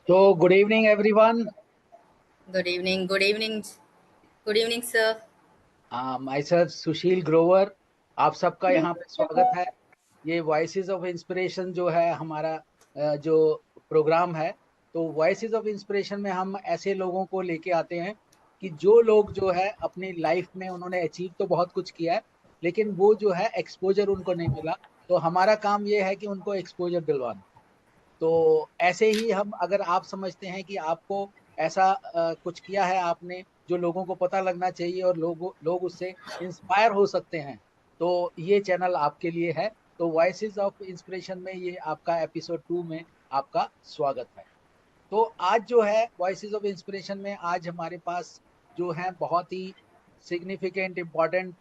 So, good evening, everyone. Good evening. Good evening. Good evening, sir. Myself सुशील ग्रोवर, आप सबका यहाँ पे स्वागत है। ये वॉइसेस ऑफ इंस्पिरेशन जो है हमारा जो प्रोग्राम है, तो वॉइसेस ऑफ इंस्पिरेशन में हम ऐसे लोगों को लेके आते हैं कि जो लोग जो है अपनी लाइफ में उन्होंने अचीव तो बहुत कुछ किया है, लेकिन वो जो है एक्सपोजर उनको नहीं मिला। तो हमारा काम ये है कि उनको एक्सपोजर दिलवाना। तो ऐसे ही हम, अगर आप समझते हैं कि आपको ऐसा कुछ किया है आपने जो लोगों को पता लगना चाहिए और लोग उससे इंस्पायर हो सकते हैं, तो ये चैनल आपके लिए है। तो वॉइसेस ऑफ इंस्पिरेशन में ये आपका एपिसोड 2 में आपका स्वागत है। तो आज जो है वॉइसेस ऑफ इंस्पिरेशन में आज हमारे पास जो है बहुत ही सिग्निफिकेंट इम्पोर्टेंट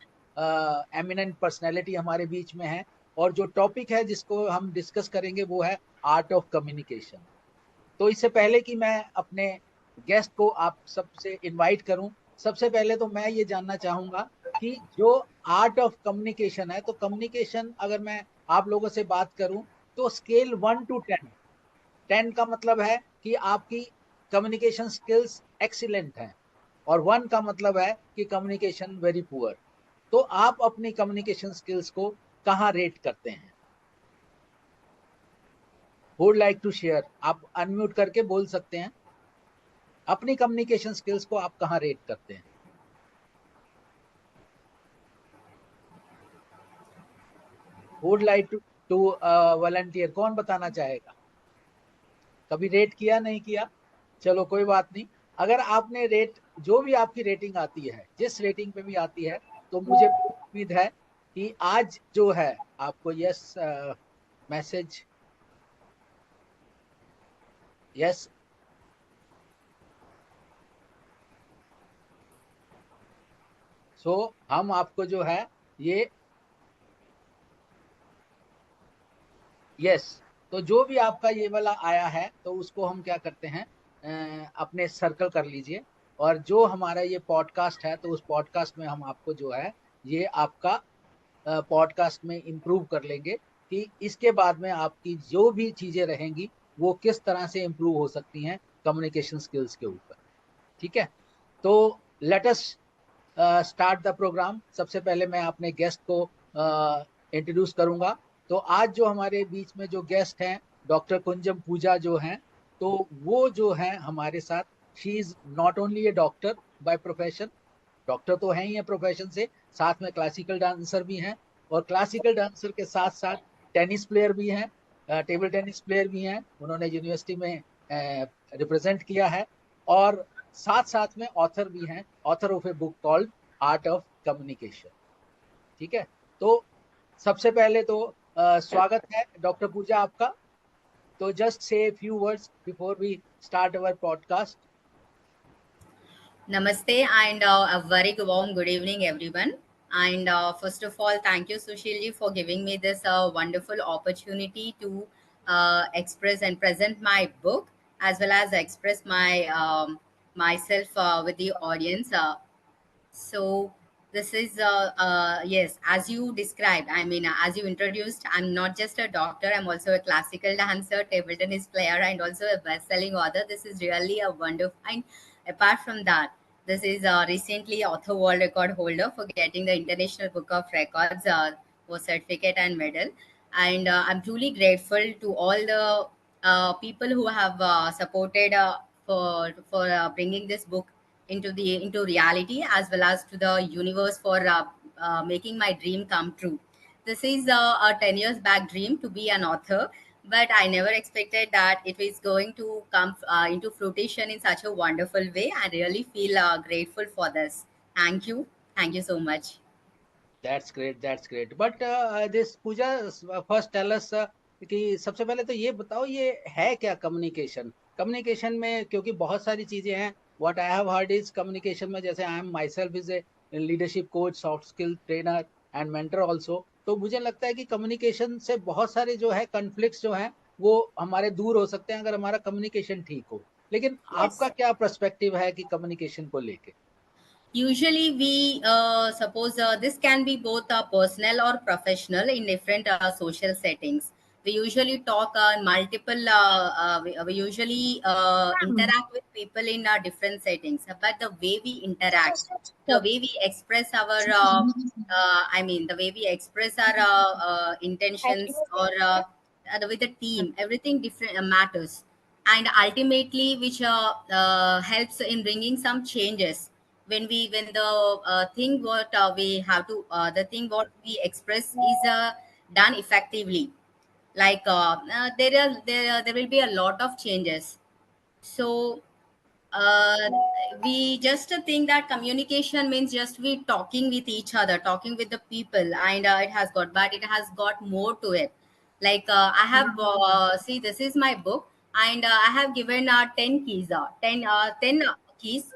एमिनेंट पर्सनैलिटी हमारे बीच में है। और जो टॉपिक है जिसको हम डिस्कस करेंगे वो है आर्ट ऑफ कम्युनिकेशन। तो इससे पहले कि मैं अपने गेस्ट को आप सबसे इनवाइट करूं, सबसे पहले तो मैं ये जानना चाहूंगा कि जो आर्ट ऑफ कम्युनिकेशन है, तो कम्युनिकेशन अगर मैं आप लोगों से बात करूं तो स्केल 1 to 10, 10 का मतलब है कि आपकी कम्युनिकेशन स्किल्स एक्सीलेंट हैं, और 1 का मतलब है कि कम्युनिकेशन वेरी पुअर। तो आप अपनी कम्युनिकेशन स्किल्स को कहाँ रेट करते हैं? वुड लाइक टू शेयर, आप अनम्यूट करके बोल सकते हैं। अपनी कम्युनिकेशन स्किल्स को आप कहाँ रेट करते हैं? वुड लाइक टू वॉलंटियर, कौन बताना चाहेगा? कभी रेट किया, नहीं किया? चलो कोई बात नहीं। अगर आपने रेट, जो भी आपकी रेटिंग आती है, जिस रेटिंग पे भी आती है, तो मुझे उम्मीद है कि आज जो है आपको यस मैसेज, यस, सो हम आपको जो है ये यस, तो जो भी आपका ये वाला आया है तो उसको हम क्या करते हैं, अपने सर्कल कर लीजिए। और जो हमारा ये पॉडकास्ट है, तो उस पॉडकास्ट में हम आपको जो है ये आपका पॉडकास्ट में इम्प्रूव कर लेंगे कि इसके बाद में आपकी जो भी चीजें रहेंगी वो किस तरह से इम्प्रूव हो सकती हैं कम्युनिकेशन स्किल्स के ऊपर। ठीक है, तो let us start the programme. सबसे पहले मैं अपने गेस्ट को इंट्रोड्यूस करूंगा। तो आज जो हमारे बीच में जो गेस्ट हैं, डॉक्टर कुंजम पूजा जो हैं, तो वो जो है हमारे साथ, she is not only A doctor by profession, doctor तो हैं ही है प्रोफेशन से, साथ में क्लासिकल डांसर भी हैं, और क्लासिकल डांसर के साथ साथ टेनिस प्लेयर भी हैं, टेबल टेनिस प्लेयर भी हैं, उन्होंने यूनिवर्सिटी में रिप्रेजेंट किया है, और साथ साथ में ऑथर भी हैं, author of a book called art of communication. ठीक है, तो सबसे पहले तो स्वागत है डॉक्टर पूजा आपका। तो just say few words before we start our podcast. Namaste and a very warm good evening, everyone. And first of all, thank you, Sushilji, for giving me this wonderful opportunity to express and present my book as well as express my myself with the audience. So this is yes, as you described. I mean, as you introduced, I'm not just a doctor. I'm also a classical dancer, table tennis player, and also a best-selling author. This is really a wonderful. And apart from that, this is recently author world record holder for getting the International Book of Records for certificate and medal. And I'm truly grateful to all the people who have supported for bringing this book into reality as well as to the universe for making my dream come true. This is a 10 years back dream to be an author, but I never expected that it is going to come into fruition in such a wonderful way. I really feel grateful for this. Thank you. Thank you so much. That's great, that's great. But this Puja, first tell us कि सबसे पहले तो ये बताओ ये है क्या communication? Communication में क्योंकि बहुत सारी चीजें हैं। What I have heard is communication में, जैसे I am my self is a leadership coach, soft skill trainer and mentor also, तो मुझे लगता है कि कम्युनिकेशन से बहुत सारे जो है कॉन्फ्लिक्ट्स जो हैं वो हमारे दूर हो सकते हैं अगर हमारा कम्युनिकेशन ठीक हो। लेकिन आपका Yes. क्या पर्सपेक्टिव है कि कम्युनिकेशन को लेके? Usually, we suppose this can be both personal or professional in different social settings. We usually talk multiple, we usually interact with people in different settings, but the way we interact, the way we express our, the way we express our intentions, or with the team, everything different matters. And ultimately, which helps in bringing some changes when the thing what we have to the thing what we express is done effectively. Like there will be a lot of changes. So uh, we just think that communication means just we talking with each other, talking with the people, and it has got more to it. Like I have see, this is my book, and I have given 10 keys, 10 keys,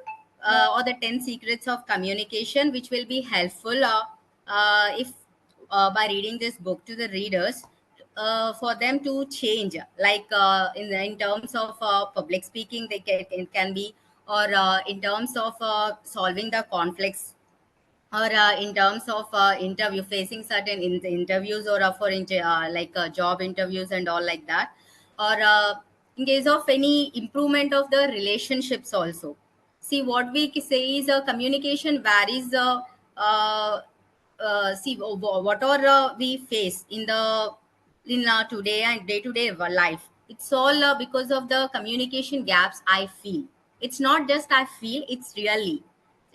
or the 10 secrets of communication, which will be helpful if by reading this book to the readers, for them to change, like in terms of public speaking, it can be, or in terms of solving the conflicts, or in terms of interview, facing certain interviews, or like job interviews and all like that, or in case of any improvement of the relationships also. See, what we say is communication varies, see whatever we face in today and day to day life, it's all because of the communication gaps, I feel. It's not just I feel, it's really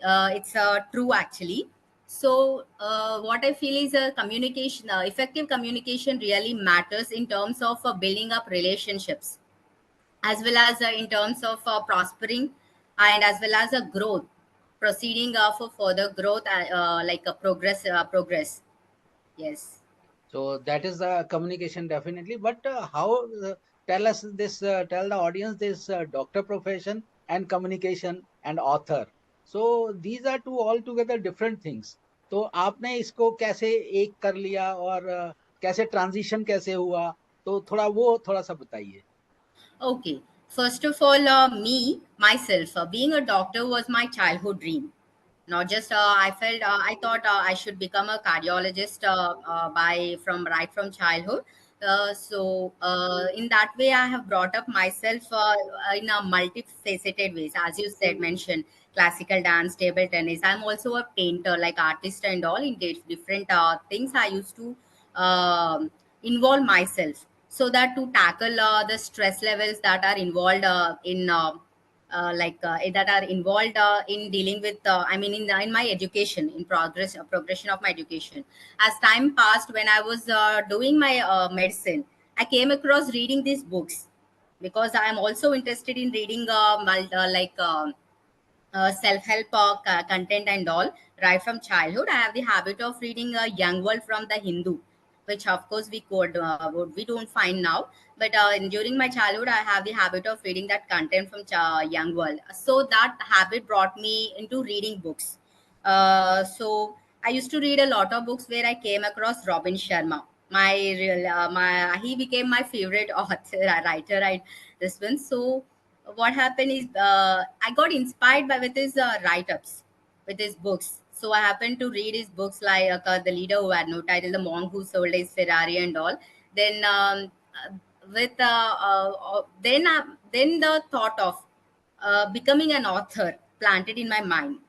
it's true actually. So what I feel is communication, effective communication really matters in terms of building up relationships, as well as in terms of prospering, and as well as a growth, proceeding for further growth, like a progress. Yes. So that is the communication definitely. But how tell us this? Tell the audience this doctor profession and communication and author. So these are two altogether different things. तो आपने इसको कैसे एक कर लिया और कैसे transition कैसे हुआ? तो थोड़ा सा बताइए. Okay. First of all, me, myself, being a doctor was my childhood dream. Not just I thought I should become a cardiologist by from right from childhood. So in that way, I have brought up myself in a multifaceted ways, as you said, mentioned classical dance, table tennis. I'm also a painter, like artist and all, in different things. I used to involve myself, so that to tackle the stress levels that are involved that are involved in dealing with in my education, in progression of my education. As time passed, when I was doing my medicine, I came across reading these books, because I am also interested in reading self-help content and all. Right from childhood, I have the habit of reading Young World from the Hindu, which of course we don't find now. But during my childhood, I have the habit of reading that content from Young World. So that habit brought me into reading books. So I used to read a lot of books, where I came across Robin Sharma. My he became my favorite author, writer. This one. So what happened is I got inspired by with his write-ups, with his books. So I happened to read his books, like The Leader Who Had No Title, The Monk Who Sold His Ferrari and all. Then with then the thought of becoming an author planted in my mind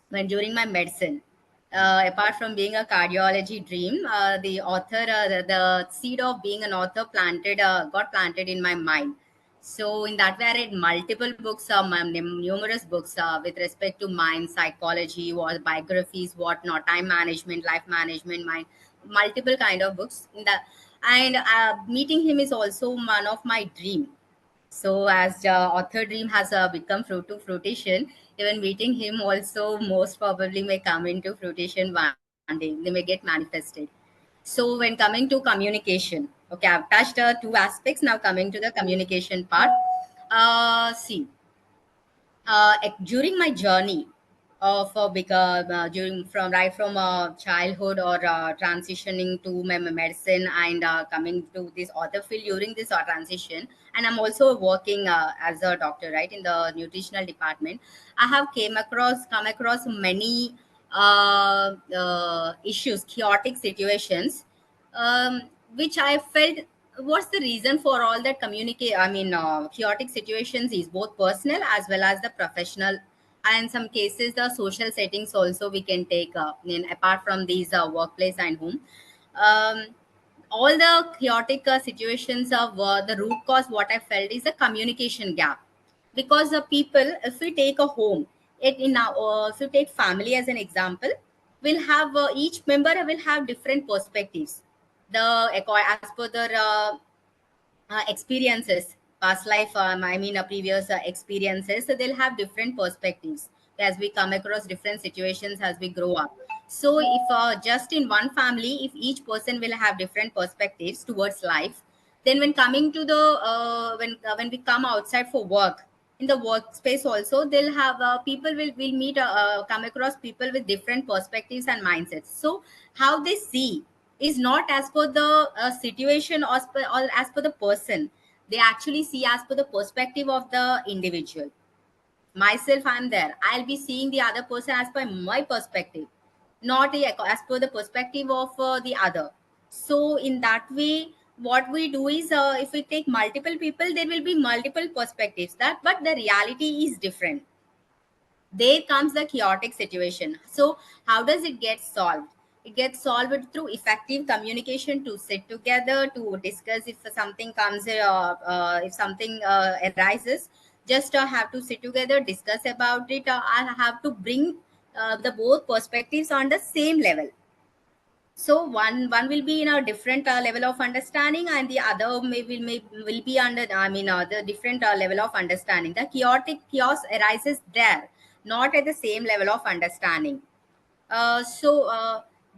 when during my medicine. Apart from being a cardiology dream, the the seed of being an author got planted in my mind. So in that way, I read multiple books, numerous books with respect to mind, psychology, what biographies, whatnot, time management, life management, mind, multiple kind of books. And meeting him is also one of my dream. So as the author dream has become fruit to fruition, even meeting him also most probably may come into fruition one day. They may get manifested. So when coming to communication, okay, I've touched two aspects. Now coming to the communication part. See, during my journey of during from right from childhood, or transitioning to my medicine, and coming to this author field during this transition, and I'm also working as a doctor, right, in the nutritional department. I have come across many issues, chaotic situations, um, which I felt what's the reason for all that chaotic situations is both personal as well as the professional, and some cases the social settings also we can take apart from these workplace and home. um, all the chaotic situations of the root cause, what I felt is the communication gap. Because the people, if we take a home, if you take family as an example, will have each member will have different perspectives. As per their experiences, past life, previous experiences, so they'll have different perspectives as we come across different situations as we grow up. So if just in one family, if each person will have different perspectives towards life, then when coming to the when we come outside for work, in the workspace also, they'll have people will meet come across people with different perspectives and mindsets. So how they see is not as per the situation, or as per the person. They actually see as per the perspective of the individual. Myself, I'm there, I'll be seeing the other person as per my perspective, not as per the perspective of the other. So in that way, what we do is, if we take multiple people, there will be multiple perspectives, that but the reality is different. There comes the chaotic situation. So how does it get solved? It gets solved through effective communication, to sit together to discuss. If something comes if something arises, just have to sit together, discuss about it, and have to bring the both perspectives on the same level. So one will be in a different level of understanding, and the other will be under, the different level of understanding. The chaos arises there, not at the same level of understanding.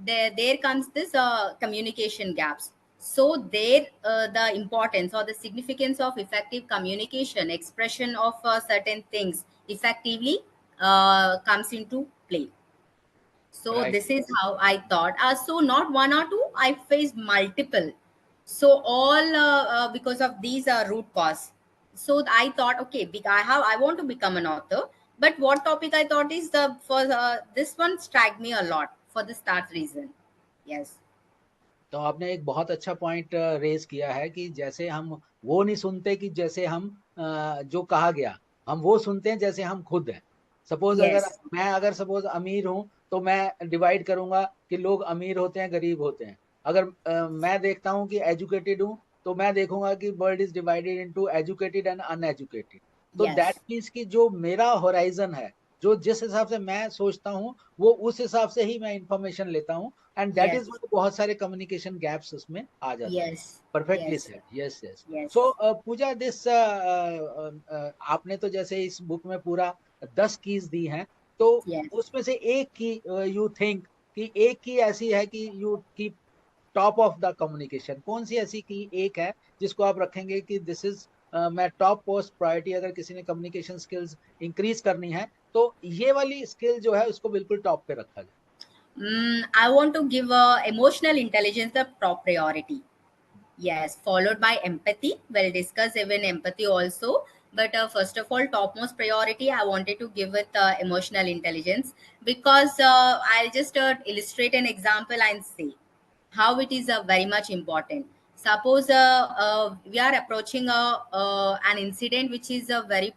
There comes this communication gaps. So there, the importance or the significance of effective communication, expression of certain things effectively, comes into play. So Right. this is how I thought. So not one or two, I faced multiple. So all because of these root cause. So I thought, okay, I want to become an author. But what topic I thought is the for this one struck me a lot for the start reason. Yes. तो आपने एक बहुत अच्छा point raise किया है कि जैसे हम वो नहीं सुनते कि जैसे हम जो कहा गया, हम वो सुनते हैं जैसे हम खुद हैं। Suppose Yes. अगर सपोज अमीर हूँ तो मैं डिवाइड करूंगा कि लोग अमीर होते हैं, गरीब होते हैं। अगर मैं देखता हूँ कि एजुकेटेड हूँ तो मैं देखूंगा कि world is divided into educated and uneducated. तो दैट Yes. मीन्स कि जो मेरा होराइजन है, जो जिस हिसाब से मैं सोचता हूँ, वो उस हिसाब से ही मैं इंफॉर्मेशन लेता हूँ, and that Yes. Is why बहुत सारे कम्युनिकेशन गैप्स उसमें आ जाते हैं। Yes. Perfectly Yes. Said, yes yes. Yes. So Puja this, आपने तो जैसे इस बुक में पूरा 10 कीज दी हैं, तो Yes. उसमें से एक की यू थिंक कि एक की ऐसी है कि you keep top of the communication, कौन सी ऐसी की एक है जिसको आप रखेंगे कि दिस इज मैं टॉप पोस्ट प्रायोरिटी, अगर किसी ने कम्युनिकेशन स्किल्स इंक्रीज करनी है तो ये वाली स्किल जो है उसको बिल्कुल टॉप पे रखा जाए? I want to give emotional intelligence the top priority. Yes, followed by empathy. We'll discuss even empathy also. But first of all, topmost priority, I wanted to give it emotional intelligence, because I'll just illustrate an example and say how it is very much important. Suppose we are approaching an incident which is a very,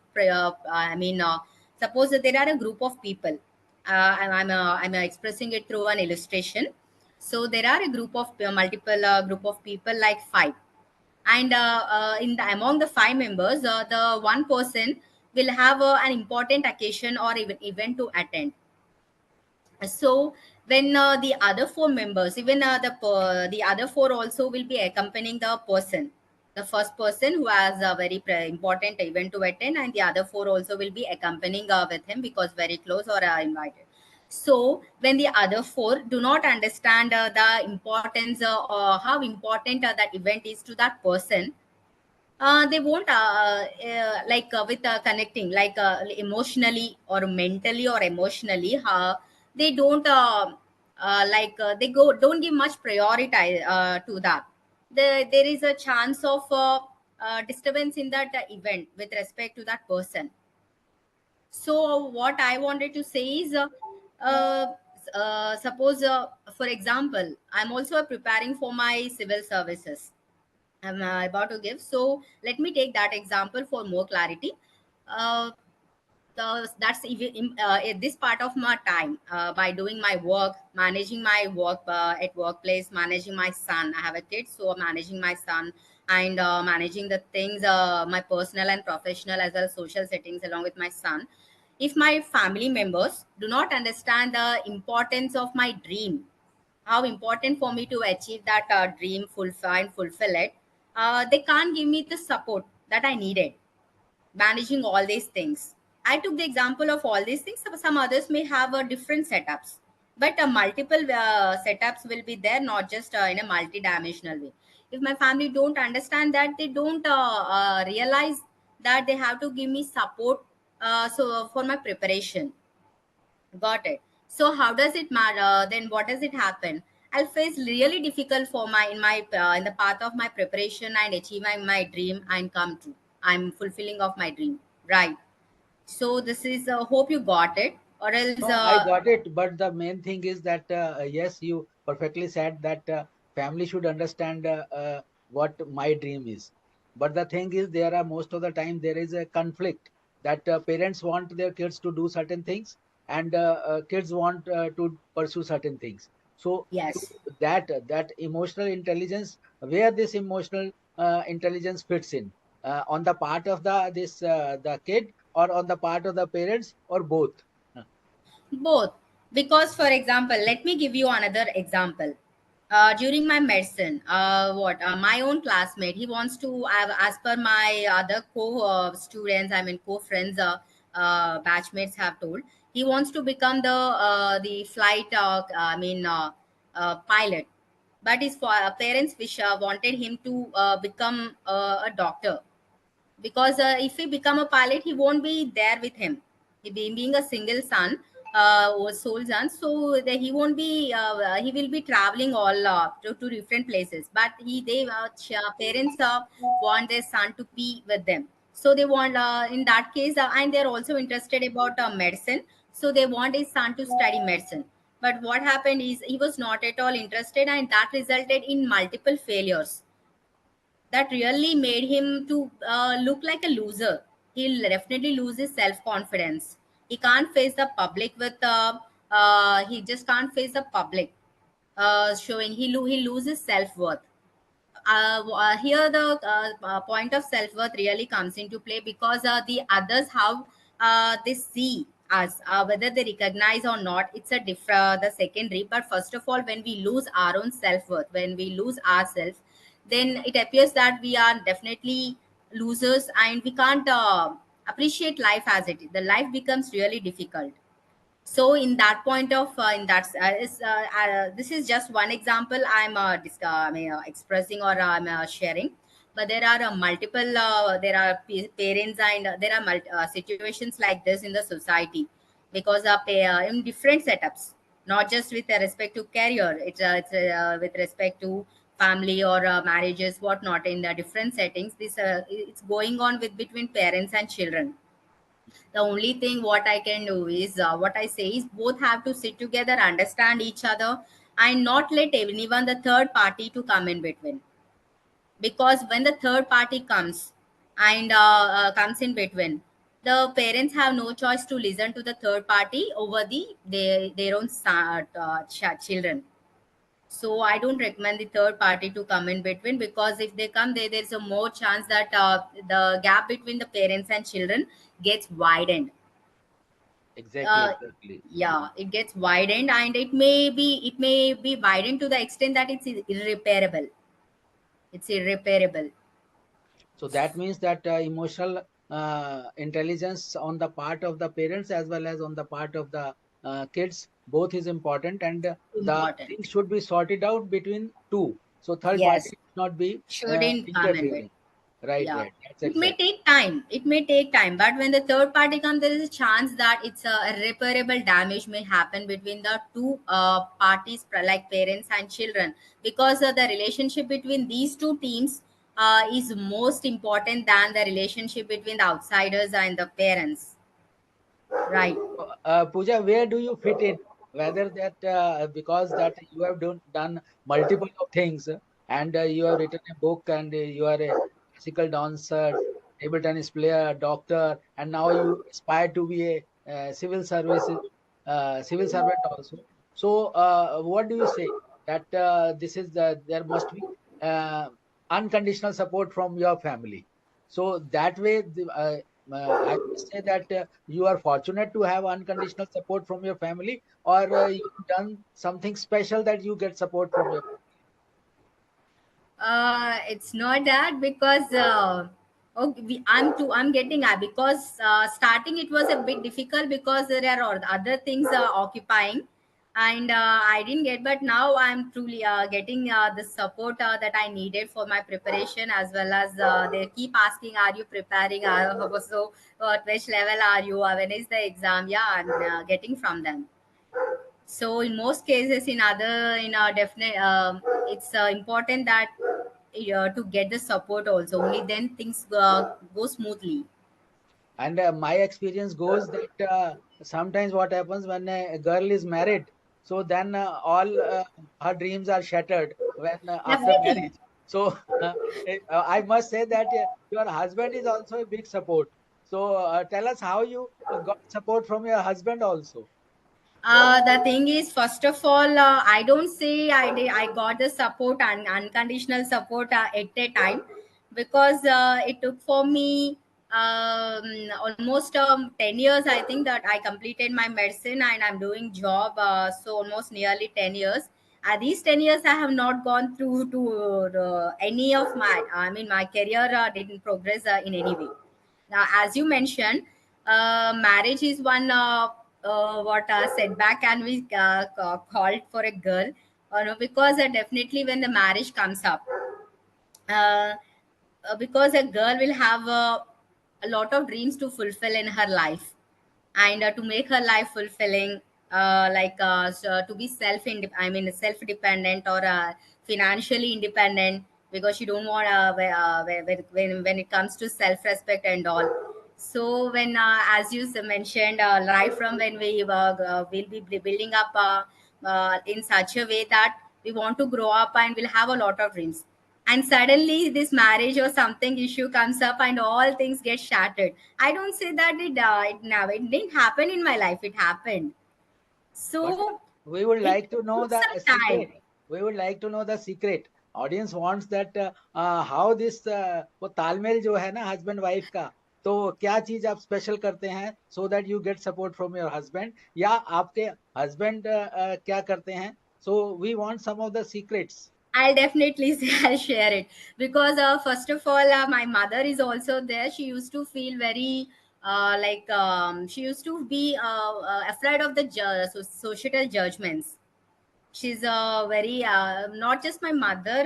suppose that there are a group of people. I'm expressing it through an illustration. So there are a group of multiple group of people, like five, and among the five members, the one person will have an important occasion or even event to attend. So when the other four members, even the other four also will be accompanying the person, the first person who has a very important event to attend, and the other four also will be accompanying with him because very close or invited. So when the other four do not understand the importance or how important that event is to that person, they won't with connecting, like emotionally or mentally or emotionally, they don't they go don't give much priority to that. There is a chance of disturbance in that event with respect to that person. So what I wanted to say is, uh, suppose for example, I'm also preparing for my civil services. I'm about to give. So let me take that example for more clarity. Uh, that's even this part of my time by doing my work, managing my work at workplace, managing my son. I have a kid, so managing my son and managing the things, my personal and professional as well as social settings along with my son. If my family members do not understand the importance of my dream, how important for me to achieve that dream, fulfill it, they can't give me the support that I needed managing all these things. I took the example of all these things. Some others may have different setups, but multiple setups will be there, not just in a multi-dimensional way. If my family don't understand that, they don't realize that they have to give me support. So for my preparation, got it. So how does it matter? Then what does it happen? I'll face really difficult for my in the path of my preparation and achieving my dream and come true. I'm fulfilling of my dream, right? So this is hope you got it, or else No, I got it, but the main thing is that yes, you perfectly said that family should understand what my dream is. But the thing is, there are most of the time there is a conflict that parents want their kids to do certain things, and kids want to pursue certain things. So to yes. that emotional intelligence, where this emotional intelligence fits in, on the part of the kid, or on the part of the parents, or both. Both. Because, for example, let me give you another example. During my medicine, my own classmate, he wants to, as per my other co-students, I mean co-friends, batchmates have told, he wants to become the flight, pilot. But his parents wish wanted him to become a doctor, because if he become a pilot he won't be there with him. Being a single son, or sole son, so he won't be he will be traveling all to different places, but parents want their son to be with them. So they want, in that case, and they're also interested about medicine, so they want his son to study medicine. But what happened is he was not at all interested, and that resulted in multiple failures that really made him to look like a loser. He'll definitely lose his self-confidence. He can't face the public with he just can't face the public, showing he loses self-worth. Here the point of self-worth really comes into play, because the others, how they see us, whether they recognize or not, it's a the secondary. But first of all, when we lose our own self-worth, when we lose ourselves, then it appears that we are definitely losers, and we can't appreciate life as it is. The life becomes really difficult. So in that point of in that this is just one example I'm expressing, or I'm sharing. But there are multiple there are parents, and there are situations like this in the society, because in different setups, not just with respect to career, it's with respect to family or marriages, whatnot. In the different settings, this it's going on with between parents and children. The only thing what I can do is, what I say is, both have to sit together, understand each other, and not let anyone, the third party, to come in between. Because when the third party comes and comes in between, the parents have no choice to listen to the third party over their own children. So I don't recommend the third party to come in between, because if they come, there's a more chance that the gap between the parents and children gets widened. Exactly, uh, exactly. yeah, it gets widened, and it may be widened to the extent that it's irreparable. It's irreparable. So that means that emotional intelligence on the part of the parents as well as on the part of the kids, both is important, and the Important. things should be sorted out between two. So third party Yes, should not be shouldn't come in with. interfering. Right, Yeah, right. That's it may exact. take time. It may take time, but when the third party comes, there is a chance that it's a irreparable damage may happen between the two parties, like parents and children, because the relationship between these two teams is most important than the relationship between the outsiders and the parents. Right. Pooja, where do you fit in? Whether that because that you have done multiple of things, and you have written a book, and you are a classical dancer, table tennis player, doctor, and now you aspire to be a civil services civil servant also. So, what do you say that this is there must be unconditional support from your family? So that way, I must say that you are fortunate to have unconditional support from your family, or you've done something special that you get support from your. It's not that because okay, I'm getting because starting it was a bit difficult because there are other things occupying, and I didn't get. But now I'm truly getting the support that I needed for my preparation, as well as they keep asking, "Are you preparing? So at which level are you? When is the exam?" Yeah, I'm getting from them. So in most cases, in a definite it's important that to get the support also, only then things go smoothly. And my experience goes that sometimes what happens when a girl is married, so then all her dreams are shattered when after Definitely. marriage. So I must say that your husband is also a big support. So tell us how you got support from your husband also. The thing is, first of all, I don't say I got the support and unconditional support at a time, because it took for me almost 10 years. I think that I completed my medicine and I'm doing job, so almost nearly 10 years. These 10 years I have not gone through to any of my career didn't progress in any way. Now, as you mentioned, marriage is one what setback can be called for a girl, no, because definitely when the marriage comes up, uh, because a girl will have a lot of dreams to fulfill in her life, and to make her life fulfilling, to be self dependent, or financially independent, because she don't want when it comes to self respect and all. So when as you mentioned, right from when we will be building up in such a way that we want to grow up and we'll have a lot of dreams, and suddenly this marriage or something issue comes up and all things get shattered. I don't say that it didn't happen in my life, it happened. But So we would it like to know took the some time. secret. We would like to know the secret. Audience wants that how this वो तालमेल जो है ना husband wife का, तो क्या चीज आप स्पेशल करते हैं so that you get support from your husband, या आपके husband क्या करते हैं? So we want some of the secrets. I'll definitely say I'll share it, because first of all, my mother is also there. She used to feel very she used to be afraid of the societal judgments. She's very not just my mother,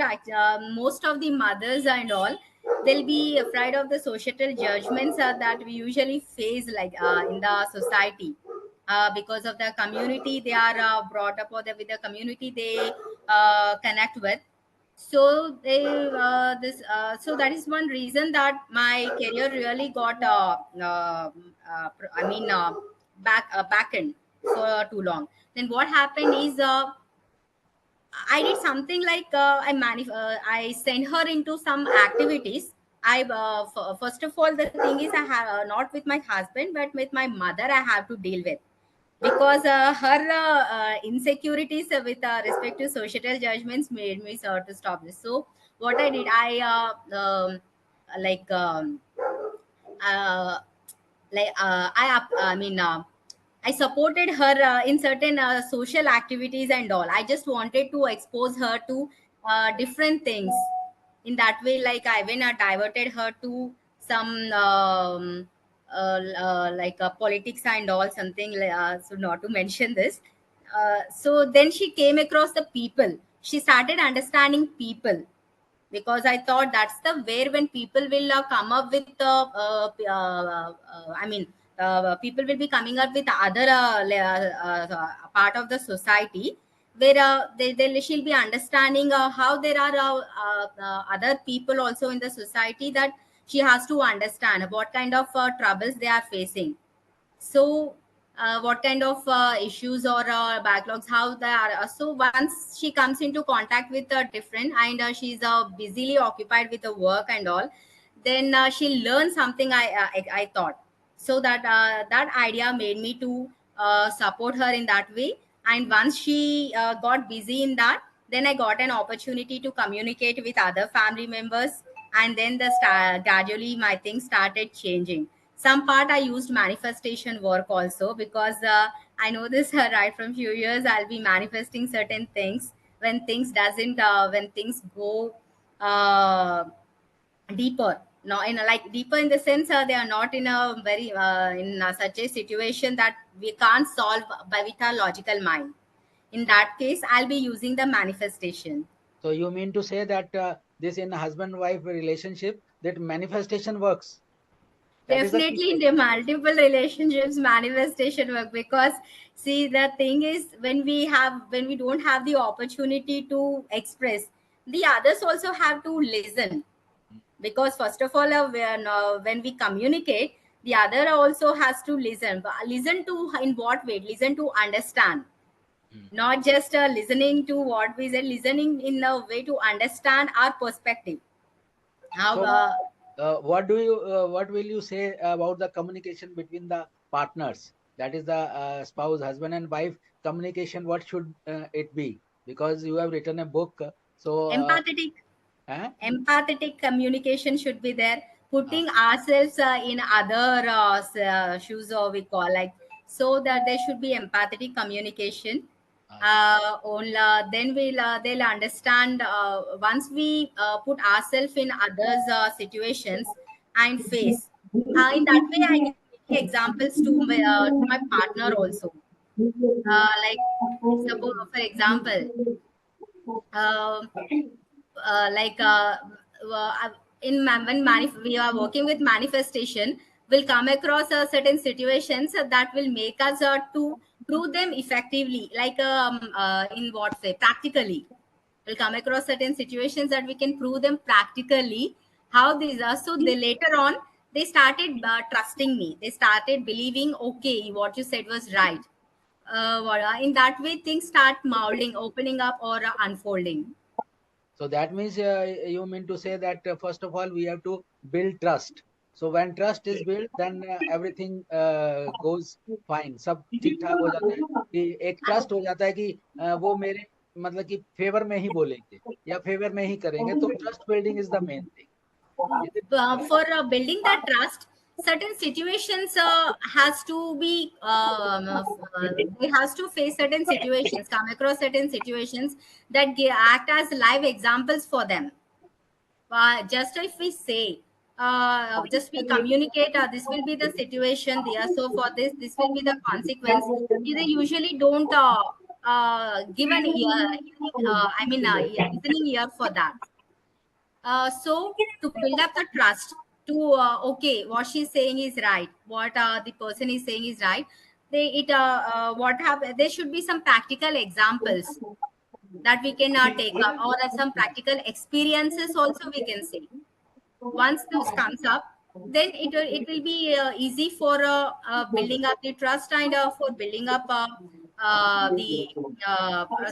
most of the mothers and all, they'll be afraid of the societal judgments that we usually face, like in the society, because of the community they are brought up, or with the community they connect with. So they this so that is one reason that my career really got back end for too long. Then what happened is, I did something like I sent her into some activities. First of all, the thing is, I have not with my husband, but with my mother, I have to deal with, because her insecurities with respect to societal judgments made me sort to stop this. So what I did, I like uh, I mean I supported her in certain social activities and all. I just wanted to expose her to different things. In that way, like I even diverted her to some politics and all, something so not to mention this. So then she came across the people. She started understanding people, because I thought that's the where when people will come up with people will be coming up with other part of the society, where she'll be understanding how there are other people also in the society, that she has to understand what kind of troubles they are facing. So what kind of issues or backlogs, how they are. So once she comes into contact with a different, and she's busily occupied with the work and all, then she'll learn something. I thought so that that idea made me to support her in that way. And once she got busy in that, then I got an opportunity to communicate with other family members, and then gradually my things started changing. Some part I used manifestation work also, because I know this right from few years I'll be manifesting certain things. When things doesn't when things go uh, deeper, no, in a, like deeper in the sense they are not in a very in such a situation that we can't solve by with our logical mind. In that case I'll be using the manifestation. So you mean to say that this in a husband-wife relationship, that manifestation works? That is the key Definitely in thing. the multiple relationships manifestation work, because see the thing is, when we don't have the opportunity to express, the others also have to listen. Because first of all when we communicate, the other also has to listen. But listen to in what way? Listen to understand, Mm. not just listening to what we said, listening in a way to understand our perspective. How So what will you say about the communication between the partners? That is the spouse, husband and wife communication. What should it be? Because you have written a book, so empathetic eh? empathetic communication should be there, uh, putting ourselves in other shoes, or we call like, so that there should be empathetic communication. Then they'll understand once we put ourselves in others situations and face. In that way I give examples to my partner also. Like suppose for example, um like uh, we are working with manifestation, will come across certain situations that will make us to prove them effectively, like in what way? Practically. We'll come across certain situations that we can prove them practically, how these are. So they later on, they started trusting me, they started believing, okay, what you said was right. In that way things start molding, opening up, or unfolding. So that means you mean to say that first of all we have to build trust. So when trust is built, then everything goes fine. सब ठीक ठाक हो जाता है कि एक trust हो जाता है कि वो मेरे मतलब कि फेवर में ही बोलेंगे या फेवर में ही करेंगे, तो trust building is the main thing. For building that trust, certain situations has to be they has to face certain situations, come across certain situations that act as live examples for them. Just if we say, just we communicate, this will be the situation there, so for this will be the consequence. They usually don't give an ear, listening ear for that. So to build up the trust, to okay, what she's saying is right, what the person is saying is right. What have there should be some practical examples that we can take up, or some practical experiences also we can say. Once this comes up, then it will be easy for building up the trust, and for building up the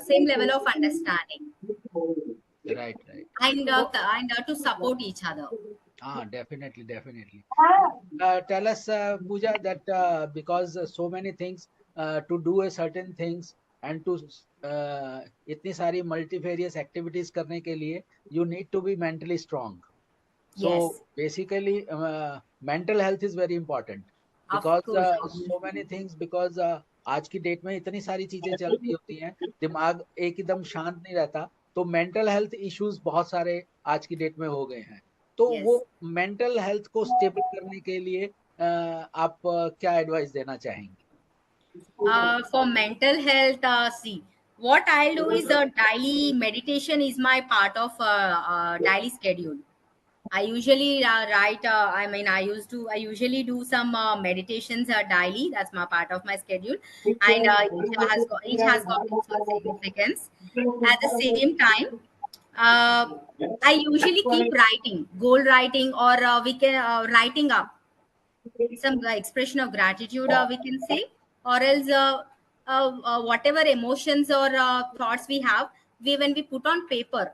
same level of understanding, Right, right. and to support each other. Ah, definitely, definitely. Tell us, Pooja, that because so many things to do a certain things and to इतनी सारी multifarious activities करने के लिए you need to be mentally strong. So Yes, basically, mental health is very important of because course. so many things because आज की date में इतनी सारी चीजें चल रही होती हैं, दिमाग एकदम शांत नहीं रहता, तो मेंटल हेल्थ इश्यूज बहुत सारे आज की डेट में हो गए हैं। तो वो Yes. मेंटल हेल्थ को स्टेबल करने के लिए आप क्या एडवाइस देना चाहेंगे? For mental health, see, what I'll do is daily meditation is my part of daily schedule. I usually write. I usually do some meditations daily. That's my part of my schedule, and each has got its own significance. At the same time, uh, I usually keep writing, goal writing, or we can writing up some expression of gratitude. We can say. or else whatever emotions or thoughts we have, when we put on paper,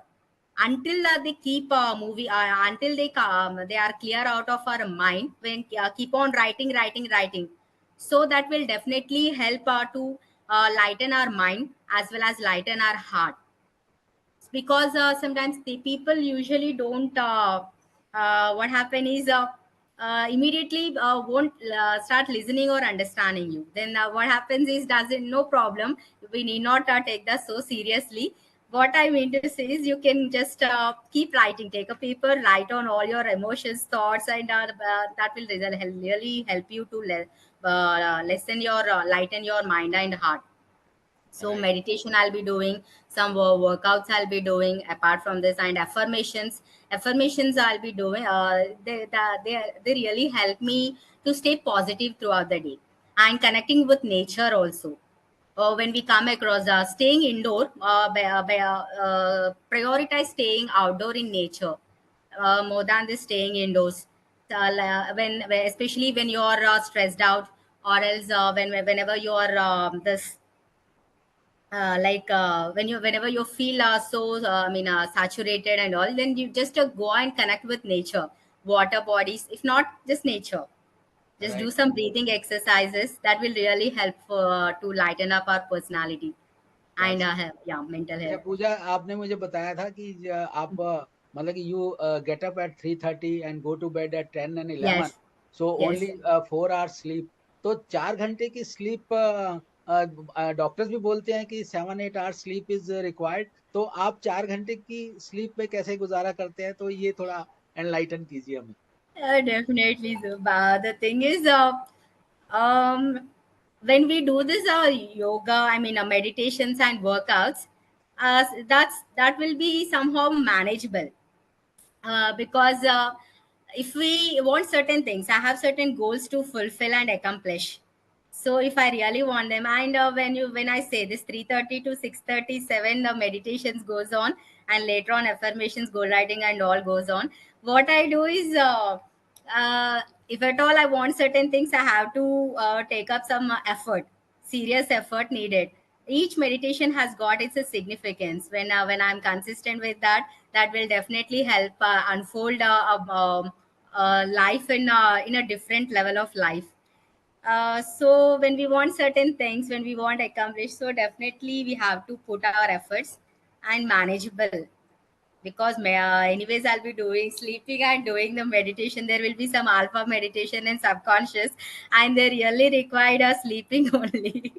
until they keep movie until they are clear out of our mind, when keep on writing, so that will definitely help to lighten our mind as well as lighten our heart. Because sometimes the people usually don't what happen is immediately won't start listening or understanding you. Then what happens is, doesn't, no problem, we need not take that so seriously. What I mean to say is, you can just keep writing, take a paper, write on all your emotions, thoughts, and that will really help you to lessen your lighten your mind and heart. So Right. meditation I'll be doing, some workouts I'll be doing apart from this, and affirmations I'll be doing. They really help me to stay positive throughout the day, and connecting with nature also. When we come across staying indoor, prioritize staying outdoor in nature more than the staying indoors. Especially when you're stressed out, or else whenever you're this when you whenever you feel so saturated and all, then you just go and connect with nature, water bodies, if not just nature, just do Right. some breathing exercises. That will really help to lighten up our personality and That's yeah, mental अच्छा health. पूजा, आपने मुझे बताया था कि आप मतलब कि you get up at 3:30 and go to bed at 10 and 11, Yes, so yes. Only 4 hours sleep. तो 4 घंटे की स्लीप, डॉक्टर्स भी बोलते हैं कि 7-8 आवर्स स्लीप इज रिक्वायर्ड। तो आप 4 घंटे की स्लीप पे कैसे गुजारा करते हैं, तो ये थोड़ा एनलाइटन कीजिए हमें। Definitely, Zuba. The thing is, um, when we do this yoga, meditations and workouts, that will be somehow manageable. Because if we want certain things, I have certain goals to fulfill and accomplish. So if I really want them, and when I say this 3:30 to 6:37, the meditations goes on, and later on affirmations, goal writing, and all goes on. What I do is, if at all I want certain things, I have to take up some effort, serious effort needed. Each meditation has got its significance. When I'm consistent with that, that will definitely help unfold life in a different level of life. So when we want certain things, when we want accomplish, so definitely we have to put our efforts and manageable. Because anyways I'll be doing sleeping and doing the meditation, there will be some alpha meditation and subconscious, and they really required a sleeping only.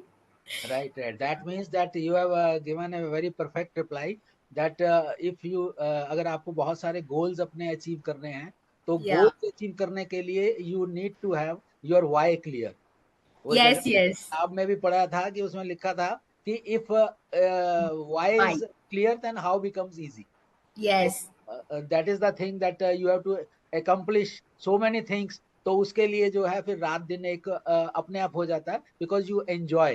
Right, right. That means that you have given a very perfect reply that if you अगर आपको बहुत सारे goals अपने achieve करने हैं, तो Yeah. goals achieve करने के लिए you need to have your why clear। वो जैसे Yes, yes. किताब में भी पढ़ा था कि उसमें लिखा था कि if why Why? is clear then how becomes easy। तो Yes, that is the thing that you have to accomplish so many things। तो उसके लिए जो है फिर रात दिन एक अपने आप हो जाता है because you enjoy।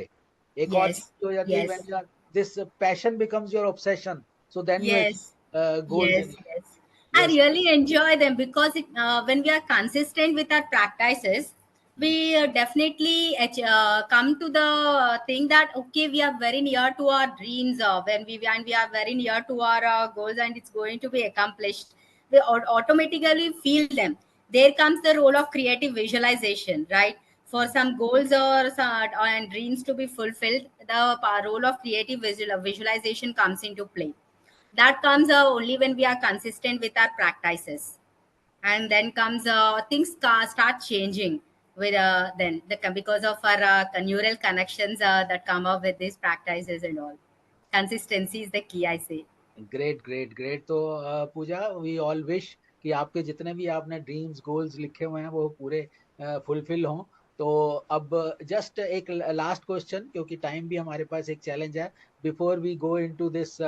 एक और yes, चीज हो जाती है yes, when you are this passion becomes your obsession, so then you achieve yes, goals yes, in life। yes. I Yes, really enjoy them because when we are consistent with our practices, we definitely come to the thing that okay, we are very near to our dreams. When we are very near to our goals and it's going to be accomplished, we automatically feel them. There comes the role of creative visualization, right? For some goals or and dreams to be fulfilled, the role of creative visualization comes into play. That comes only when we are consistent with our practices, and then comes things start changing with because of our neural connections that come up with these practices and all. Consistency is the key, I say. Great great great. तो पूजा, we all wish कि आपके जितने भी आपने dreams goals लिखे हुए हैं वो पूरे फुलफिल हों। तो अब जस्ट एक लास्ट क्वेश्चन, क्योंकि टाइम भी हमारे पास एक चैलेंज है, before we go into this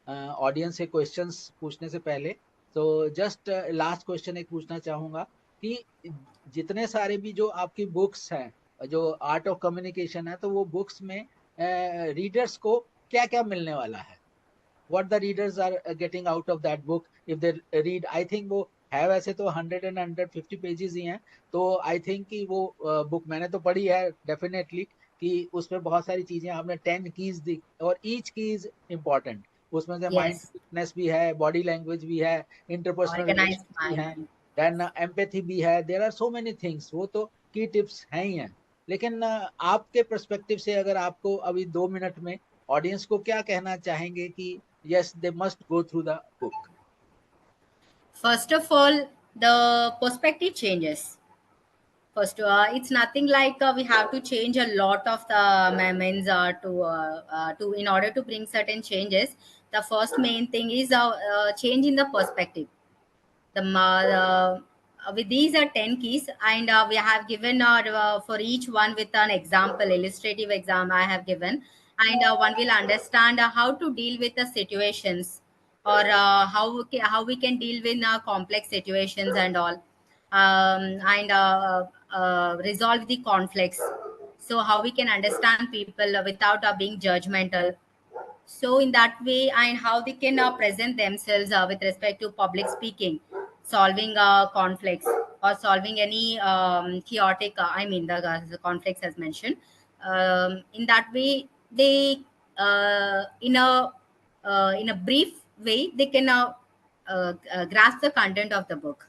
audience से क्वेश्चंस पूछने से पहले। तो जस्ट लास्ट क्वेश्चन एक पूछना चाहूंगा कि जितने सारे भी जो आपकी बुक्स हैं जो आर्ट ऑफ कम्युनिकेशन है, तो वो बुक्स में रीडर्स को क्या क्या मिलने वाला है, what the readers are getting out of that book if they read। I think वो है वैसे तो 100 and 150 पेजेस ही हैं। तो आई थिंक कि वो बुक मैंने तो पढ़ी है डेफिनेटली, कि उसमें बहुत सारी चीजें आपने 10 कीज दी और ईच की इज इम्पोर्टेंट। उसमें से Yes. माइंडफुलनेस भी है, बॉडी लैंग्वेज भी है, इंटरपर्सनल Organized रिलेशंस भी हैं, mind. देन एम्पैथी भी है, there are so many things. वो तो की टिप्स हैं ही हैं। लेकिन आपके पर्सपेक्टिव से अगर आपको अभी 2 मिनट में ऑडियंस को क्या कहना चाहेंगे कि yes they must go through the book? First of all, the perspective changes. First, it's nothing like we have to change a lot of the means to in order to bring certain changes. The first main thing is change in the perspective. With these are 10 keys, and we have given for each one with an example, illustrative exam I have given, and one will understand how to deal with the situations, or how we can deal with complex situations and all, and resolve the conflicts. So how we can understand people without being judgmental. So in that way, and how they can present themselves with respect to public speaking, solving conflicts, or solving any chaotic the conflicts as mentioned. In that way, they in a brief way they can grasp the content of the book.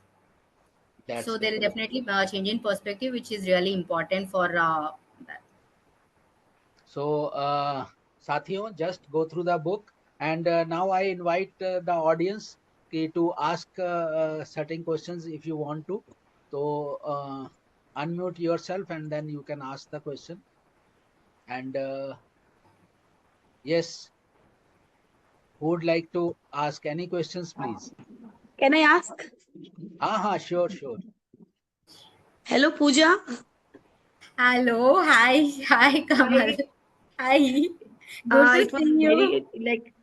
So that's there it. will definitely change in perspective, which is really important for that. So, साथियों, just go through the book, and now I invite the audience to ask certain questions if you want to. So, unmute yourself and then you can ask the question. And yes, who would like to ask any questions, please? Can I ask? Sure, sure. Hello, Pooja. Hello, hi, Kamal. Hi. Hi, good to It was see you. very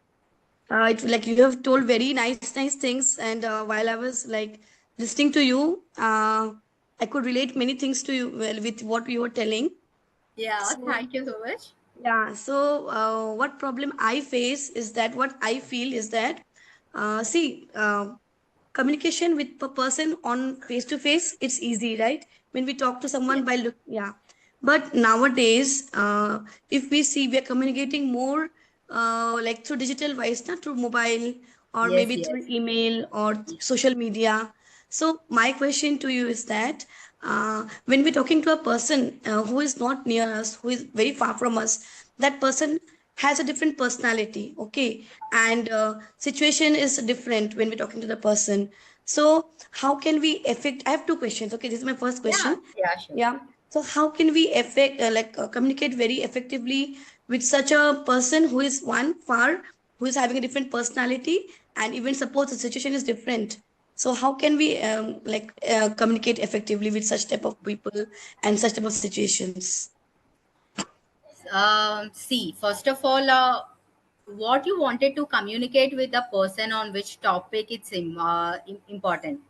it's like you have told very nice things, and while I was like listening to you, I could relate many things to you well with what you were telling. Yeah, So thank you so much. yeah, so what problem I face is that what I feel is that see communication with a person on face to face, it's easy, right? When we talk to someone Yes, by look, yeah. But nowadays, if we see, we are communicating more like through digital wise, not through mobile or yes, maybe through yes. email or social media. So my question to you is that when we're talking to a person who is not near us, who is very far from us, that person has a different personality, okay, and situation is different when we're talking to the person. So how can we affect? I have two questions. Okay, this is my first Yeah, question. yeah, sure. Yeah. So how can we affect communicate very effectively with such a person who is one far, who is having a different personality, and even suppose the situation is different? So how can we communicate effectively with such type of people and such type of situations? See, first of all, what you wanted to communicate with the person on which topic it's important,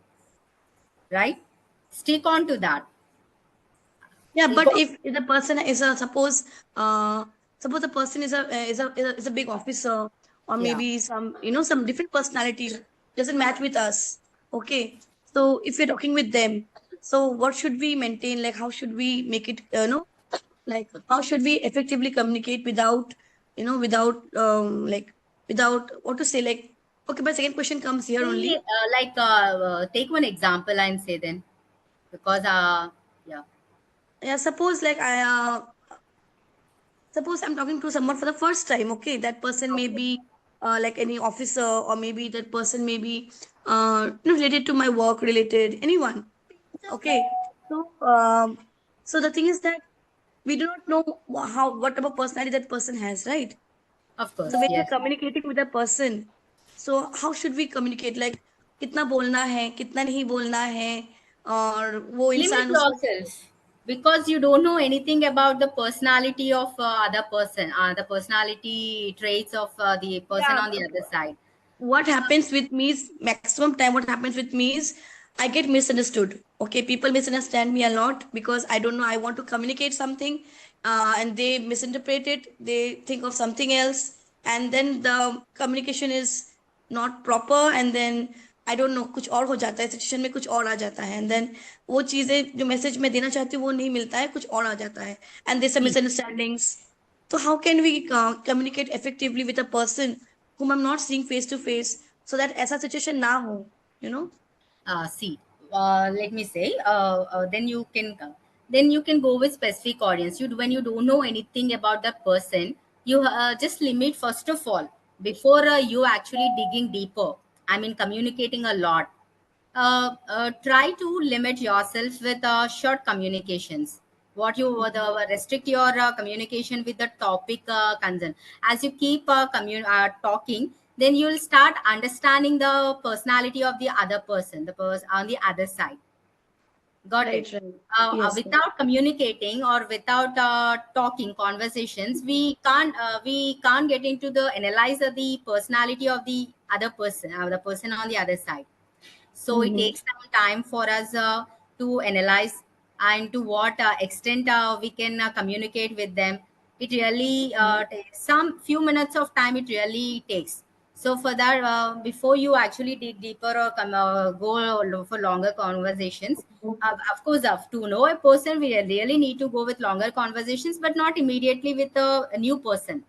right? Stick on to that. Yeah, If but if the person is a uh suppose the person is a big officer, or yeah, maybe some some different personality doesn't match with us. Okay, so if we're talking with them, so what should we maintain? Like how should we make it? Like how should we effectively communicate without without without what to say like. Okay, my second question comes here see, only. take one example and say then, because yeah, Yeah, suppose like I suppose I'm talking to someone for the first time. Okay, that person may okay, be like any officer, or maybe that person may be related to my work, related anyone. Okay, so so the thing is that we do not know how what type of personality that person has, right? of So course, when we're yes. communicating with a person, so how should we communicate? Like कितना बोलना है, कितना नहीं बोलना है, और वो Limit इंसान उसको. yourself, because you don't know anything about the personality of other person, the personality traits of the person Yeah, on the other side. what happens with me is maximum time what happens with me is I get misunderstood. Okay, people misunderstand me a lot because I don't know, I want to communicate something, and they misinterpret it, they think of something else, and then the communication is not proper, and then I don't know कुछ और हो जाता है, situation में कुछ और आ जाता है, एंड देन वो चीजें जो मैसेज मैं देना चाहती हूँ वो नहीं मिलता है, कुछ और आ जाता है, and there some See, misunderstandings. तो how can we communicate effectively with a person whom I'm not seeing face to face, so that ऐसा सिचुएशन ना हो, you know? see, let me say, then you can go with specific audience. You, when you don't know anything about the person, you just limit first of all before you actually digging deeper. I mean, communicating a lot. Try to limit yourself with short communications. What you restrict your communication with the topic concern. As you keep talking, then you'll start understanding the personality of the other person, the person on the other side. Got it. Right. Yes. Without communicating or without talking conversations, we can't get into the analyze of the personality of the other person, the person on the other side. So it takes some time for us to analyze and to what extent we can communicate with them. It really takes some few minutes of time. It really takes. So for that, before you actually dig deeper or go for longer conversations, of course, to know a person, we really need to go with longer conversations, but not immediately with a new person.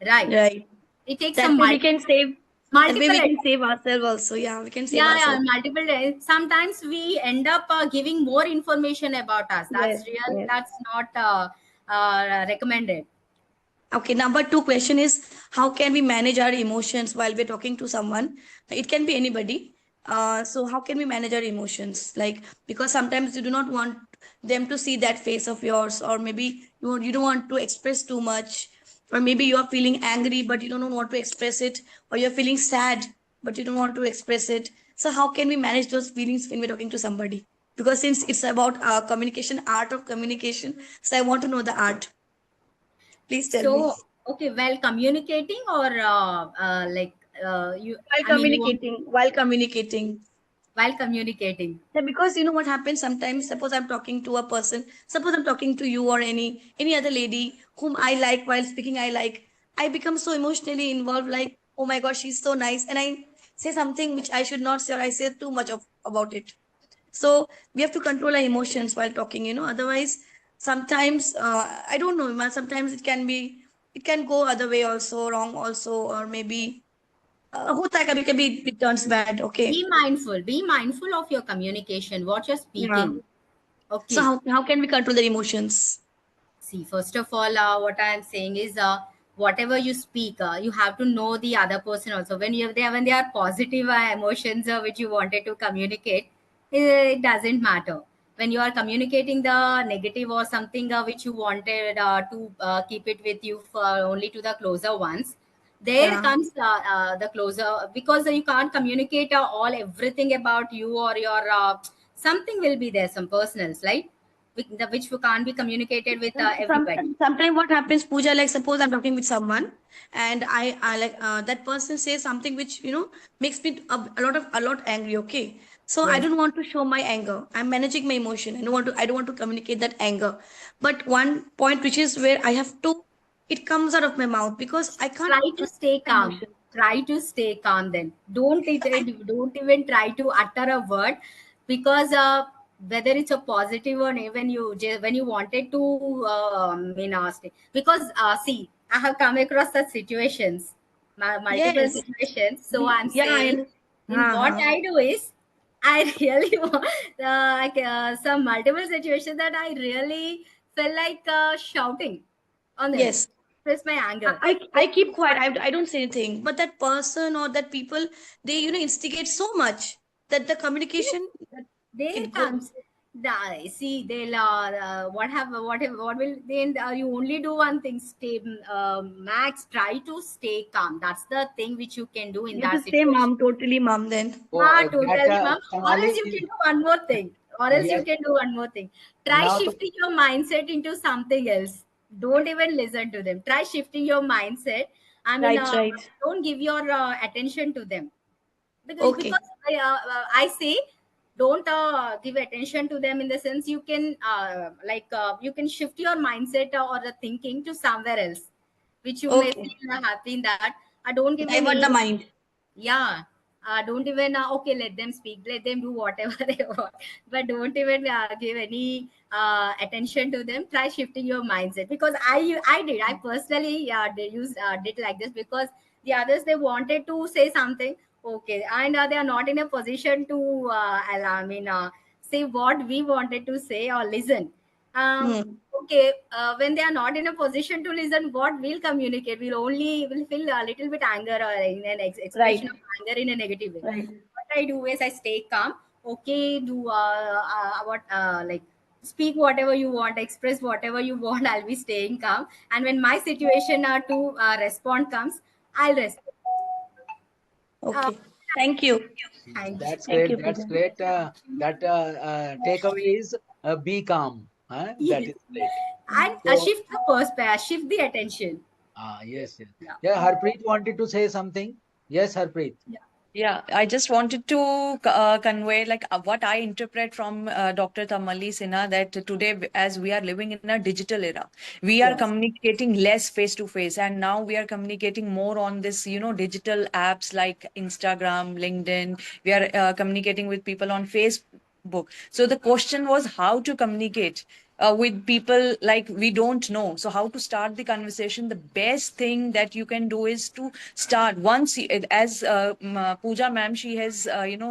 Right. Right. It takes That some way we can save. That way multiple we can save ourselves also. Yeah, we can save yeah, ourselves. multiple days. Sometimes we end up giving more information about us. Yes. Yes. That's not recommended. Okay, number two question is how can we manage our emotions while we're talking to someone? It can be anybody. So how can we manage our emotions? Like, because sometimes you do not want them to see that face of yours, or maybe you don't want to express too much, or maybe you are feeling angry but you don't know what to express it, or you're feeling sad but you don't want to express it. So how can we manage those feelings when we're talking to somebody? Because since it's about communication, art of communication, so I want to know the art. Please tell me. So okay, well, communicating or you. While I mean, you want communicating, while communicating. while communicating. Yeah, because you know what happens sometimes, suppose I'm talking to a person, suppose I'm talking to you or any other lady whom I like, while speaking I like, I become so emotionally involved, like, oh my gosh, she's so nice, and I say something which I should not say, or I say too much of about it. So we have to control our emotions while talking, otherwise sometimes I don't know, man, sometimes it can go other way also, wrong also, or maybe होता है कभी कभी it turns bad. Okay. Be mindful. Be mindful of your communication. What you're Yeah. speaking. So Okay. how can we control the emotions? See, first of all, what I am saying is, whatever you speak, you have to know the other person also. When they are positive emotions which you wanted to communicate, it doesn't matter. When you are communicating the negative or something which you wanted to keep it with you for only to the closer ones, there Yeah. comes the closer, because you can't communicate all everything about you or your something will be there, some personals, right? Which can't be communicated with everybody. Sometimes what happens, Pooja, like suppose I'm talking with someone and I like that person says something which makes me a lot angry. Okay, so I Yes. don't want to show my anger. I'm managing my emotion. I don't want to communicate that anger. But one point which is where I have to, it comes out of my mouth because I can't Try to stay my calm. emotion. Try to stay calm. Then don't even try to utter a word, because whether it's a positive or even when you wanted to because see, I have come across such situations, multiple Yes. situations. So I'm Yeah, I saying, understand. in what I do is, I really some multiple situations that I really felt like shouting on them, Yes. express my anger. I keep quiet. I don't say anything. But that person or that people, they instigate so much that the Yes, communication that there it goes. comes. See, they'll what will then you only do one thing. Stay, Max. Try to stay calm. That's the thing which you can do in You have that to stay situation. mom, totally mom then. वो that Totally, ma'am. Or else Sonali, you can do one more thing. yes, Try now to shifting your mindset into something else. Don't even listen to them. Try shifting your mindset. I mean, Right, right. don't give your attention to them, Okay. because I say, don't give attention to them, in the sense you can you can shift your mindset or the thinking to somewhere else, which you may Okay. feel happy in that. I don't give Divert the any. mind. Yeah, don't even okay, let them speak, let them do whatever they want, but don't even give any attention to them. Try shifting your mindset, because I personally did like this, because the others, they wanted to say something, okay, and they are not in a position to say what we wanted to say or listen. um, Hmm. okay, when they are not in a position to listen, what we'll communicate, will feel a little bit anger, or in an expression Right. of anger in a negative way. Right. What I do is I stay calm. Okay, do what like speak whatever you want, express whatever you want. I'll be staying calm, and when my situation to respond comes, I'll respond. uh, Okay. Thank you. thank you. That's Thank great. you, That's Pooja. great. That takeaway is be calm. Huh? That Yes. is great. And So, shift the perspective, shift the attention. yes, yes. Yeah. Yeah, Harpreet wanted to say something. Yes, Harpreet. Yeah. Yeah, I just wanted to convey like what I interpret from Dr. Tamali Sinha, that today, as we are living in a digital era, we are Yes. communicating less face to face, and now we are communicating more on this, digital apps like Instagram, LinkedIn. We are communicating with people on Facebook. So the question was how to communicate with people like we don't know. So how to start the conversation? The best thing that you can do is to start once, as Pooja ma'am, she has,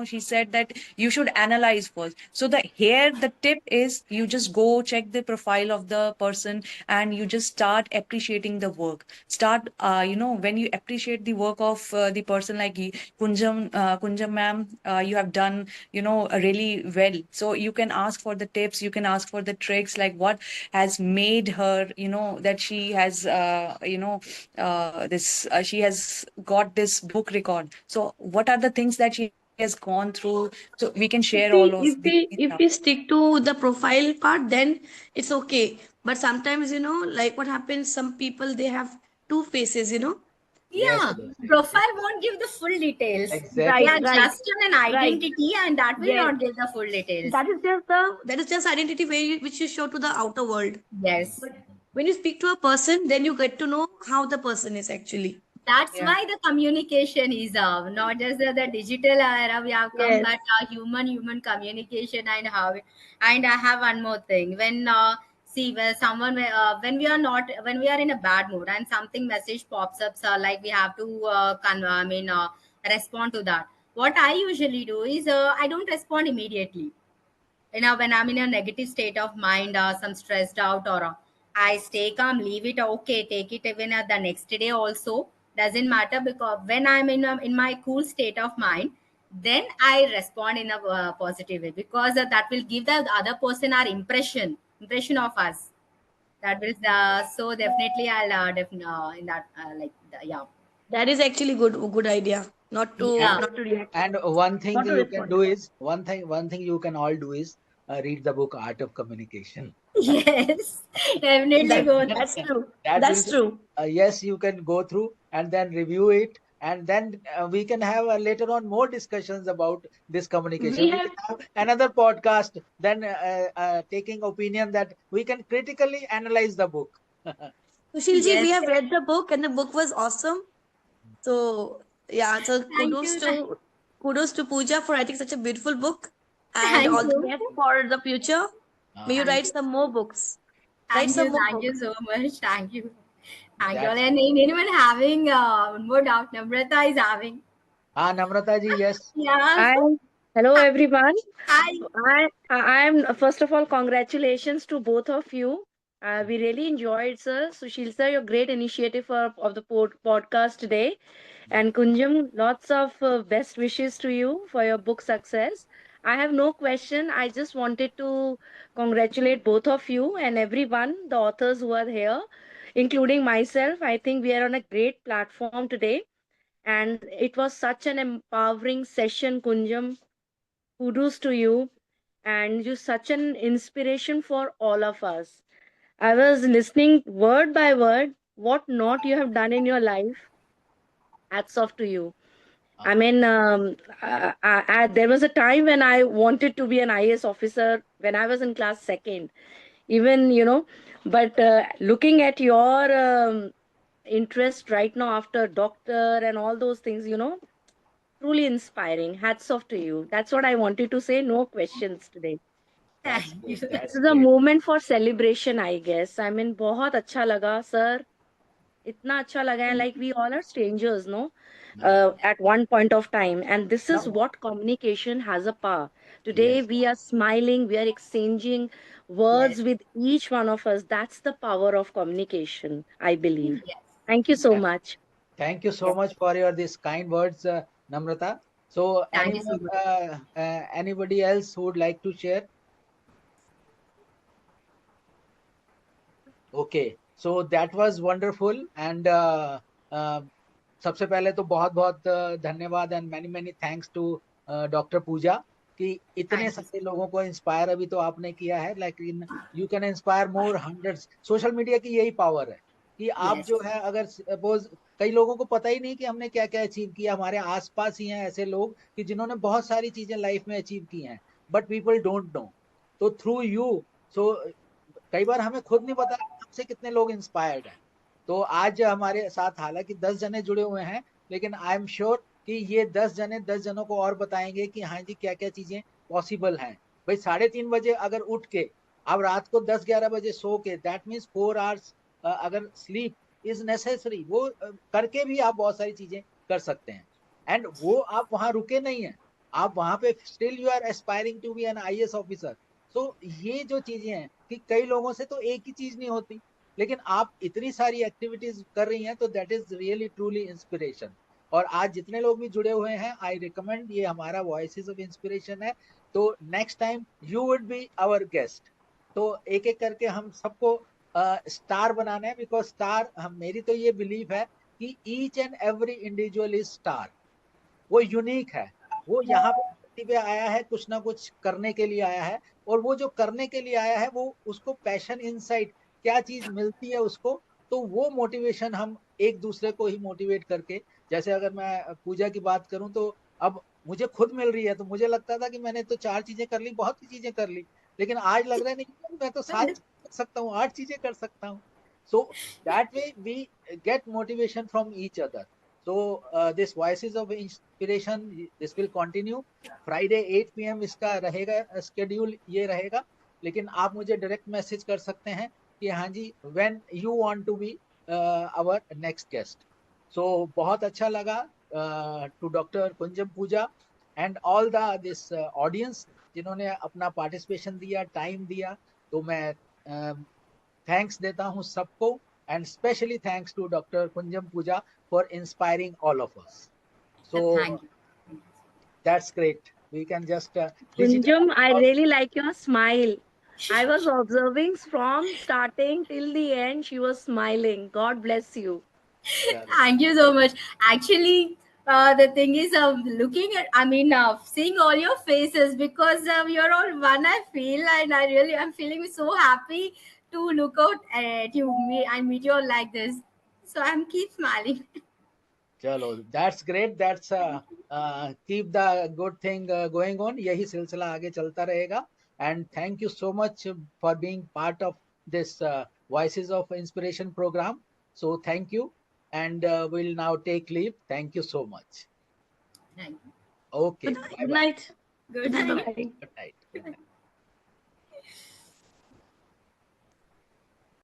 she said that you should analyze first. So the tip is you just go check the profile of the person and you just start appreciating the work. Start, when you appreciate the work of the person like Kunjam ma'am, you have done, really well. So you can ask for the tips, you can ask for the tricks, like what has made her, that she has, this she has got this book record. So what are the things that she has gone through? So we can If share we all of if these we if stuff. we stick to the profile part, then it's okay. But sometimes, like what happens, some people they have two faces. Yes, Yeah, yes, yes, yes. profile won't give the full details. They Right, are Exactly. right, just an right. identity, and that will Yes. not give the full details. That is just identity which you show to the outer world. Yes. But when you speak to a person, then you get to know how the person is actually. That's Yeah. why the communication is not just the digital era we have come, Yes. but human communication, and how. And I have one more thing. When see, when we are not, when we are in a bad mood and something message pops up, so like we have to respond to that. What I usually do is I don't respond immediately. When I'm in a negative state of mind, some stressed out, or I stay calm, leave it, okay, take it even at the next day also, doesn't matter, because when I'm in my cool state of mind, then I respond in a positive way, because that will give the other person our impression of us. That will so definitely I'll in that yeah. That is actually good idea. Not to Yeah. And not to react. one thing Not to you can respond. do is one thing you can all do is read the book Art of Communication. Yes. Definitely That go. that's true. That will That's true. yes, you can go through and then review it, and then we can have later on more discussions about this We communication. We have can have another podcast then taking opinion that we can critically analyze the book. Sushilji, we Yes. have read the book and the book was awesome. So yeah, so Thank you. kudos to Pooja for writing such a beautiful book, and Thank all the you. best for the future. May you uh, Thank write you. some more books. Write Thank some you. more Thank you books. so much. Thank you. Thank you all. that's And anyone having one more doubt, Namrata is having. Namrata ji, yes. Yeah. Hi, hello everyone. Hi. I'm first of all, congratulations to both of you. We really enjoyed, sir. Sushil sir, your great initiative of the podcast today. And Kunjam, lots of best wishes to you for your book success. I have no question. I just wanted to congratulate both of you and everyone, the authors who are here, including myself. I think we are on a great platform today. And it was such an empowering session, Kunjam. Kudos to you. And you're such an inspiration for all of us. I was listening word by word what not you have done in your life. Hats off to you. I mean, there was a time when I wanted to be an IAS officer when I was in class second. Even, but looking at your interest right now after doctor and all those things, truly inspiring. Hats off to you. That's what I wanted to say. No questions today. That's Thank great. you. This That's is a great. moment for celebration, I guess. I mean, बहुत अच्छा लगा, sir. इतना अच्छा लगा है, like we all are strangers, no? At one point of time, and this is Now, what communication has a power. Today yes, we are smiling, we are exchanging words with each one of us. That's the power of communication, I believe. Yes. Thank you so yeah. much. Thank you so Yes. much for your this kind words, Namrata. So, Thank you so much. anybody else who would like to share? Okay, so that was wonderful, and सबसे पहले तो बहुत बहुत धन्यवाद and many many thanks to doctor Puja कि इतने Thank you. सारे लोगों को इंस्पायर अभी तो आपने किया है, लेकिन you can inspire more hundreds. Social media की यही पावर है कि आप Yes. जो है, अगर सपोज कई लोगों को पता ही नहीं कि हमने क्या क्या अचीव किया. हमारे आसपास ही हैं ऐसे लोग कि जिन्होंने बहुत सारी चीजें लाइफ में अचीव की हैं, बट पीपल डोंट नो. तो थ्रू यू, सो कई बार हमें खुद नहीं पता हमसे कितने लोग इंस्पायर्ड हैं. तो आज हमारे साथ हालांकि 10 जने जुड़े हुए हैं, लेकिन आई एम श्योर कि ये 10 जने 10 जनों को और बताएंगे कि हाँ जी क्या क्या चीजें पॉसिबल हैं. भाई 3:30 बजे अगर उठ के अब रात को 10-11 बजे सो के, दैट मीन्स 4 आवर्स अगर स्लीप इज नेसेसरी, वो करके भी आप बहुत सारी चीजें कर सकते हैं. एंड वो आप वहां रुके नहीं है, आप वहां पे still you are aspiring to be an IAS officer. तो ये जो चीजें हैं कि कई लोगों से तो एक ही चीज नहीं होती, लेकिन आप इतनी सारी एक्टिविटीज कर रही हैं, तो that is really truly inspiration. और आज जितने लोग भी जुड़े हुए हैं, आई रिकमेंड, ये हमारा वॉइसेस ऑफ इंस्पिरेशन है. तो next time you would be our guest. तो एक एक करके हम सबको स्टार बनाना है, बिकॉज स्टार, हम, मेरी तो ये बिलीफ है कि each and every individual is star. वो यूनिक है, वो यहाँ पे आया है कुछ ना कुछ करने के लिए आया है, और वो जो करने के लिए आया है वो उसको पैशन, इनसाइट, क्या चीज मिलती है उसको, तो वो मोटिवेशन हम एक दूसरे को ही मोटिवेट करके, जैसे अगर मैं पूजा की बात करूं तो अब मुझे खुद मिल रही है, तो मुझे लगता था कि मैंने तो 4 चीजें कर ली, बहुत सी चीजें कर ली, लेकिन आज लग रहा है नहीं, मैं तो 7 चीजें कर सकता हूँ, 8 चीजें कर सकता हूँ. So that way we get motivation from each other. So this Voices of Inspiration, this will continue. Friday 8 PM इसका रहेगा schedule, ये रहेगा. लेकिन आप मुझे direct message कर सकते हैं कि हाँ जी when you want to be our next guest. So बहुत अच्छा लगा to Dr. Kunjam Pooja and all this audience जिन्होंने अपना participation दिया, time दिया. तो मैं thanks देता हूँ सबको, and especially thanks to Dr. Kunjam Pooja for inspiring all of us. So Thank you. that's great. We can just Kunjam, I really like your smile. I was observing from starting till the end, she was smiling. God bless you. Thank you so much. Actually, the thing is, looking at, seeing all your faces, because you're all one, I feel, and I'm feeling so happy to look out at you, and meet you all like this. So I'm keep smiling. चलो, that's great. That's keep the good thing going on. यही सिलसिला आगे चलता रहेगा. And thank you so much for being part of this Voices of Inspiration program. So thank you, and we'll now take leave. Thank you so much. Thank you. Okay. Good night. Good Good night. night. Bye-bye. Good night. Good night.